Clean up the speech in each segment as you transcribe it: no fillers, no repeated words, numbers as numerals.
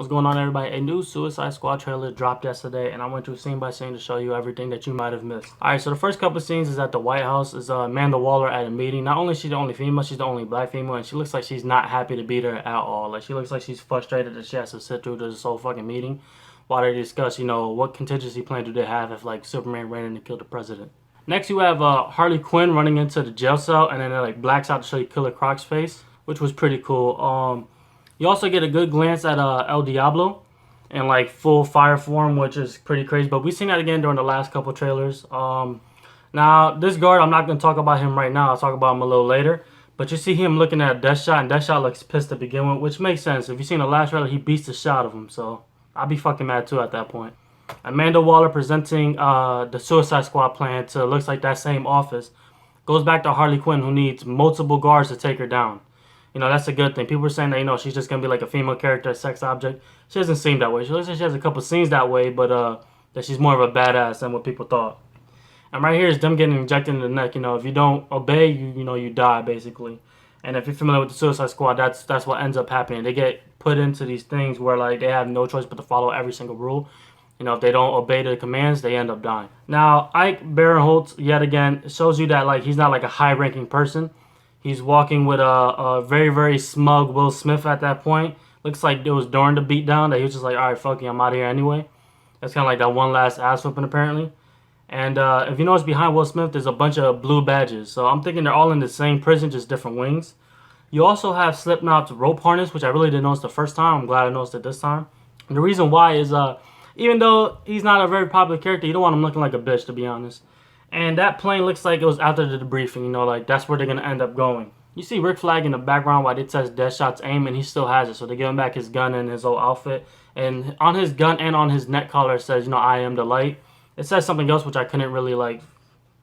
What's going on, everybody? A new Suicide Squad trailer dropped yesterday, and I went through scene by scene to show you everything that you might have missed. Alright, so the first couple of scenes is at the White House. Is Amanda Waller at a meeting. Not only is she the only female, she's the only black female, and she looks like she's not happy to be there at all. Like, she looks like she's frustrated that she has to sit through this whole fucking meeting while they discuss, what contingency plan do they have if, like, Superman ran in and killed the president. Next, you have Harley Quinn running into the jail cell, and then it, like, blacks out to show you Killer Croc's face, which was pretty cool. You also get a good glance at El Diablo in like full fire form, which is pretty crazy. But we've seen that again during the last couple trailers. Now this guard, I'm not going to talk about him right now. I'll talk about him a little later. But you see him looking at Deathshot, and Deathshot looks pissed to begin with, which makes sense. If you've seen the last trailer, he beats the shot of him, so I'd be fucking mad too at that point. Amanda Waller presenting the Suicide Squad plan to looks like that same office. Goes back to Harley Quinn, who needs multiple guards to take her down. That's a good thing. People are saying that, she's just going to be like a female character, a sex object. She doesn't seem that way. She looks like she has a couple scenes that way, but that she's more of a badass than what people thought. And right here is them getting injected in the neck. If you don't obey, you die, basically. And if you're familiar with the Suicide Squad, that's what ends up happening. They get put into these things where, like, they have no choice but to follow every single rule. If they don't obey the commands, they end up dying. Now, Ike Barinholtz, yet again, shows you that, like, he's not, like, a high-ranking person. He's walking with a very, very smug Will Smith at that point. Looks like it was during the beatdown that he was just like, all right, fuck you, I'm out of here anyway. That's kind of like that one last ass whipping, apparently. And if you notice behind Will Smith, there's a bunch of blue badges. So I'm thinking they're all in the same prison, just different wings. You also have Slipknot's rope harness, which I really didn't notice the first time. I'm glad I noticed it this time. And the reason why is, even though he's not a very popular character, you don't want him looking like a bitch, to be honest. And that plane looks like it was after the debriefing, like that's where they're going to end up going. You see Rick Flag in the background while they test Deathshot's aim, and he still has it. So they give him back his gun and his old outfit. And on his gun and on his neck collar it says, I am the light. It says something else which I couldn't really, like,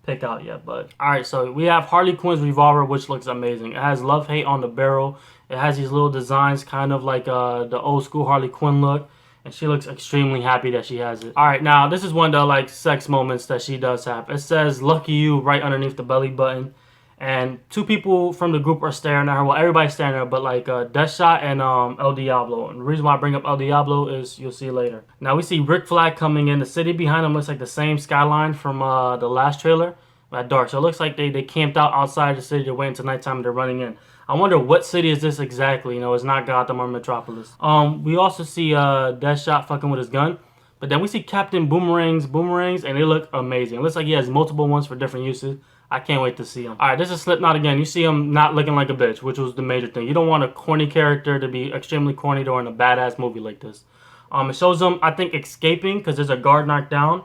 pick out yet. But, alright, so we have Harley Quinn's revolver, which looks amazing. It has love-hate on the barrel. It has these little designs, kind of like the old-school Harley Quinn look. And she looks extremely happy that she has it. Alright, now this is one of the, like, sex moments that she does have. It says, lucky you, right underneath the belly button. And two people from the group are staring at her. Well, everybody's staring at her, but like Deathshot and El Diablo. And the reason why I bring up El Diablo is you'll see later. Now we see Rick Flag coming in. The city behind him looks like the same skyline from the last trailer at dark. So it looks like they camped out outside the city. They're waiting until nighttime and they're running in. I wonder what city is this exactly. It's not Gotham or Metropolis. We also see Deathshot fucking with his gun. But then we see Captain Boomerang's boomerangs, and they look amazing. It looks like he has multiple ones for different uses. I can't wait to see him. Alright, this is Slipknot again. You see him not looking like a bitch, which was the major thing. You don't want a corny character to be extremely corny during a badass movie like this. It shows him, I think, escaping because there's a guard knocked down.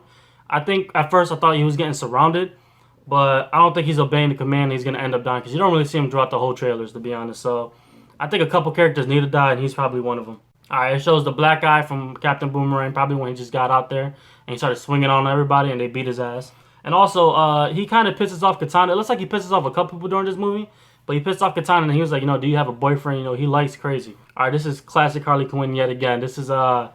I think at first I thought he was getting surrounded, but I don't think he's obeying the command. He's going to end up dying because you don't really see him throughout the whole trailers, to be honest. So I think a couple characters need to die, and he's probably one of them. Alright, it shows the black guy from Captain Boomerang, probably when he just got out there and he started swinging on everybody and they beat his ass. And also, he kind of pisses off Katana. It looks like he pisses off a couple people during this movie, but he pissed off Katana and he was like, do you have a boyfriend? He likes crazy. Alright, this is classic Harley Quinn yet again. This is, like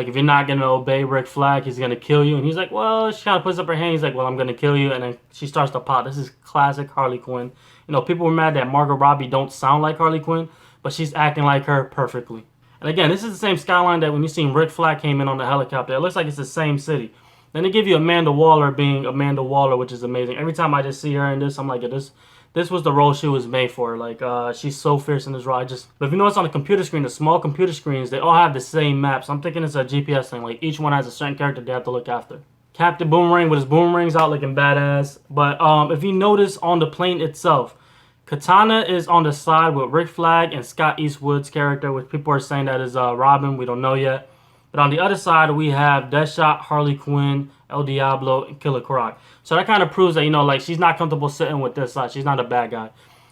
if you're not going to obey Rick Flag, he's going to kill you. And he's like, well, she kind of puts up her hand. He's like, well, I'm going to kill you. And then she starts to pop. This is classic Harley Quinn. People were mad that Margot Robbie don't sound like Harley Quinn, but she's acting like her perfectly. And again, this is the same skyline that when you seen Rick Flag came in on the helicopter. It looks like it's the same city. Then they give you Amanda Waller being Amanda Waller, which is amazing. Every time I just see her in this, I'm like, this was the role she was made for. Like, she's so fierce in this role. But if you notice on the computer screen, the small computer screens, they all have the same maps. I'm thinking it's a GPS thing. Like, each one has a certain character they have to look after. Captain Boomerang with his boomerangs out looking badass. But if you notice on the plane itself, Katana is on the side with Rick Flag and Scott Eastwood's character, which people are saying that is Robin. We don't know yet. But on the other side, we have Deathshot, Harley Quinn, El Diablo, and Killer Croc. So that kind of proves that, like, she's not comfortable sitting with this side. She's not a bad guy.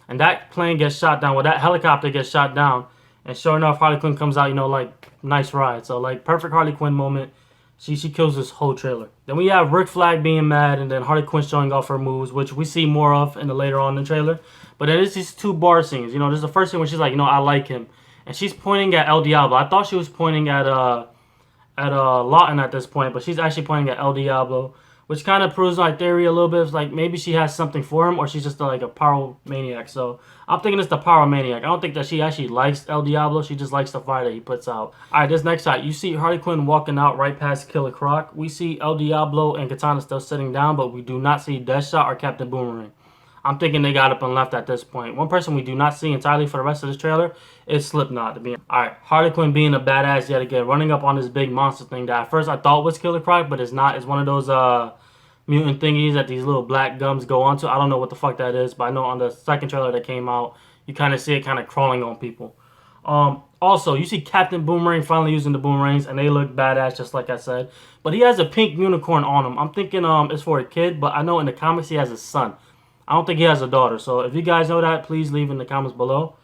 And that plane gets shot down. Well, that helicopter gets shot down. And sure enough, Harley Quinn comes out, like, nice ride. So, like, perfect Harley Quinn moment. She kills this whole trailer. Then we have Rick Flag being mad, and then Harley Quinn showing off her moves, which we see more of in the later on in the trailer. But then there's these two bar scenes. This is the first scene where she's like, I like him. And she's pointing at El Diablo. I thought she was pointing at Lawton at this point, but she's actually pointing at El Diablo. which kind of proves my theory a little bit. It's like maybe she has something for him, or she's just like a pyromaniac. So I'm thinking it's the pyromaniac. I don't think that she actually likes El Diablo. She just likes the fire that he puts out. All right, this next shot, you see Harley Quinn walking out right past Killer Croc. We see El Diablo and Katana still sitting down, but we do not see Deathshot or Captain Boomerang. I'm thinking they got up and left at this point. One person we do not see entirely for the rest of this trailer is Slipknot. Alright, Harley Quinn being a badass yet again, running up on this big monster thing that at first I thought was Killer Croc, but it's not. It's one of those mutant thingies that these little black gums go onto. I don't know what the fuck that is, but I know on the second trailer that came out, you kind of see it kind of crawling on people. Also, you see Captain Boomerang finally using the boomerangs, and they look badass just like I said. But he has a pink unicorn on him. I'm thinking it's for a kid, but I know in the comics he has a son. I don't think he has a daughter. So if you guys know that, please leave in the comments below.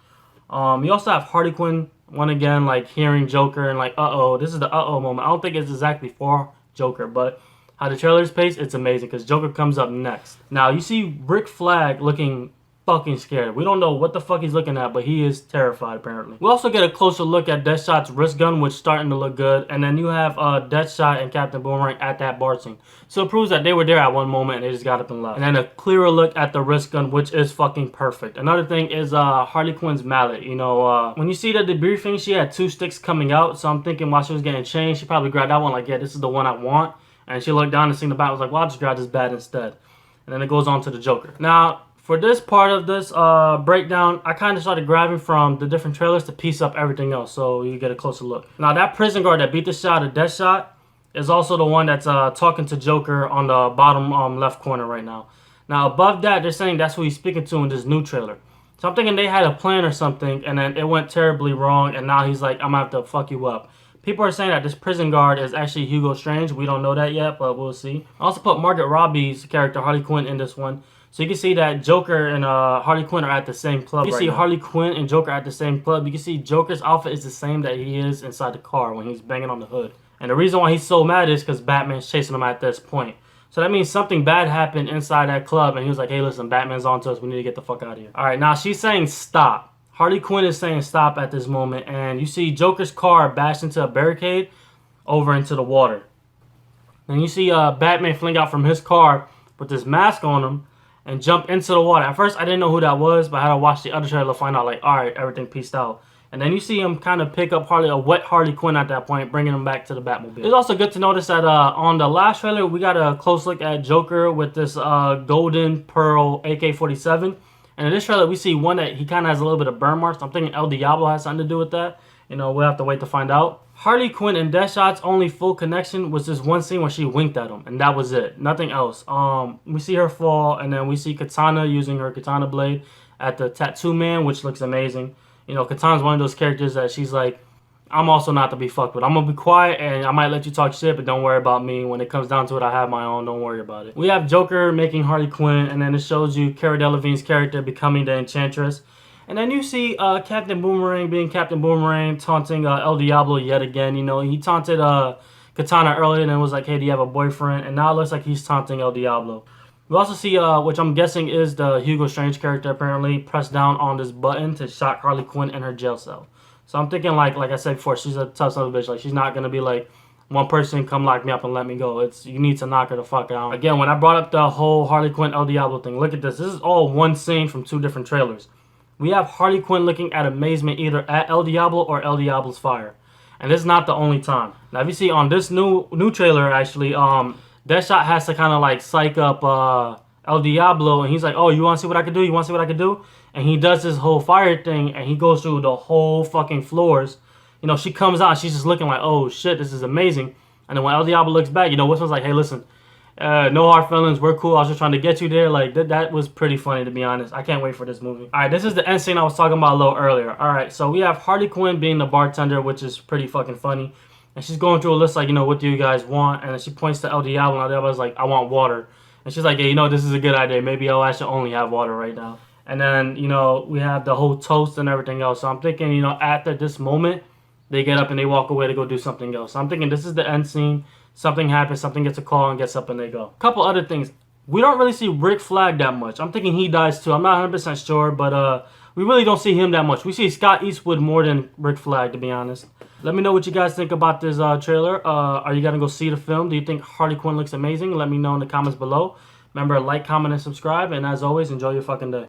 You also have Harley Quinn, one again, like hearing Joker and like, uh-oh. This is the uh-oh moment. I don't think it's exactly for Joker, but how the trailer's paced, it's amazing because Joker comes up next. Now, you see Rick Flag looking fucking scared. We don't know what the fuck he's looking at, but he is terrified apparently. We also get a closer look at Deathshot's wrist gun, which is starting to look good, and then you have Deathshot and Captain Boomerang at that bar scene. So it proves that they were there at one moment and they just got up and left. And then a clearer look at the wrist gun, which is fucking perfect. Another thing is Harley Quinn's mallet. You know, when you see the debriefing, she had 2 sticks coming out, so I'm thinking while she was getting changed, she probably grabbed that one like, yeah, this is the one I want. And she looked down and seen the bat, was like, well, I'll just grab this bat instead. And then it goes on to the Joker. Now, for this part of this breakdown, I kind of started grabbing from the different trailers to piece up everything else so you get a closer look. Now, that prison guard that beat the shot of Deathshot is also the one that's talking to Joker on the bottom left corner right now. Now, above that, they're saying that's who he's speaking to in this new trailer. So I'm thinking they had a plan or something, and then it went terribly wrong, and now he's like, I'm going to have to fuck you up. People are saying that this prison guard is actually Hugo Strange. We don't know that yet, but we'll see. I also put Margaret Robbie's character, Harley Quinn, in this one. So you can see that Joker and Harley Quinn are at the same club. You can see Harley Quinn and Joker at the same club. You can see Joker's outfit is the same that he is inside the car when he's banging on the hood. And the reason why he's so mad is because Batman's chasing him at this point. So that means something bad happened inside that club, and he was like, hey, listen, Batman's on to us. We need to get the fuck out of here. All right, now she's saying stop. Harley Quinn is saying stop at this moment, and you see Joker's car bash into a barricade over into the water. And you see Batman fling out from his car with this mask on him and jump into the water. At first, I didn't know who that was, but I had to watch the other trailer to find out, like, all right, everything pieced out. And then you see him kind of pick up a wet Harley Quinn at that point, bringing him back to the Batmobile. It's also good to notice that on the last trailer, we got a close look at Joker with this golden pearl AK-47. And in this trailer, we see one that he kind of has a little bit of burn marks. I'm thinking El Diablo has something to do with that. You know, we'll have to wait to find out. Harley Quinn and Deathshot's only full connection was this one scene where she winked at him, and that was it. Nothing else. We see her fall, and then we see Katana using her katana blade at the Tattoo Man, which looks amazing. You know, Katana's one of those characters that she's like, I'm also not to be fucked with. I'm going to be quiet, and I might let you talk shit, but don't worry about me. When it comes down to it, I have my own. Don't worry about it. We have Joker making Harley Quinn, and then it shows you Cara Delevingne's character becoming the Enchantress. And then you see Captain Boomerang being Captain Boomerang, taunting El Diablo yet again. You know, he taunted Katana earlier and then was like, hey, do you have a boyfriend? And now it looks like he's taunting El Diablo. We also see, which I'm guessing is the Hugo Strange character apparently, press down on this button to shock Harley Quinn in her jail cell. So I'm thinking, like I said before, she's a tough son of a bitch. Like, she's not going to be like, one person come lock me up and let me go. You need to knock her the fuck out. Again, when I brought up the whole Harley Quinn El Diablo thing, look at this. This is all one scene from 2 different trailers. We have Harley Quinn looking at amazement either at El Diablo or El Diablo's fire. And this is not the only time. Now, if you see on this new trailer, actually, Deathshot has to kind of like psych up El Diablo, and he's like, oh, you want to see what I can do? You want to see what I can do? And he does this whole fire thing, and he goes through the whole fucking floors. You know, she comes out, and she's just looking like, oh, shit, this is amazing. And then when El Diablo looks back, you know, Wilson's like, hey, listen, no hard feelings, we're cool. I was just trying to get you there. Like, that was pretty funny, to be honest. I can't wait for this movie. All right, this is the end scene I was talking about a little earlier. All right, so we have Harley Quinn being the bartender, which is pretty fucking funny. And she's going through a list like, you know, what do you guys want? And then she points to El Diablo, and El Diablo's like, I want water. And she's like, yeah, you know, this is a good idea. Maybe I should only have water right now. And then, you know, we have the whole toast and everything else. So I'm thinking, you know, after this moment, they get up and they walk away to go do something else. So I'm thinking this is the end scene. Something happens, something gets a call and gets up and they go. A couple other things. We don't really see Rick Flag that much. I'm thinking he dies too. I'm not 100% sure, but we really don't see him that much. We see Scott Eastwood more than Rick Flag, to be honest. Let me know what you guys think about this trailer. Are you gonna go see the film? Do you think Harley Quinn looks amazing? Let me know in the comments below. Remember, like, comment, and subscribe. And as always, enjoy your fucking day.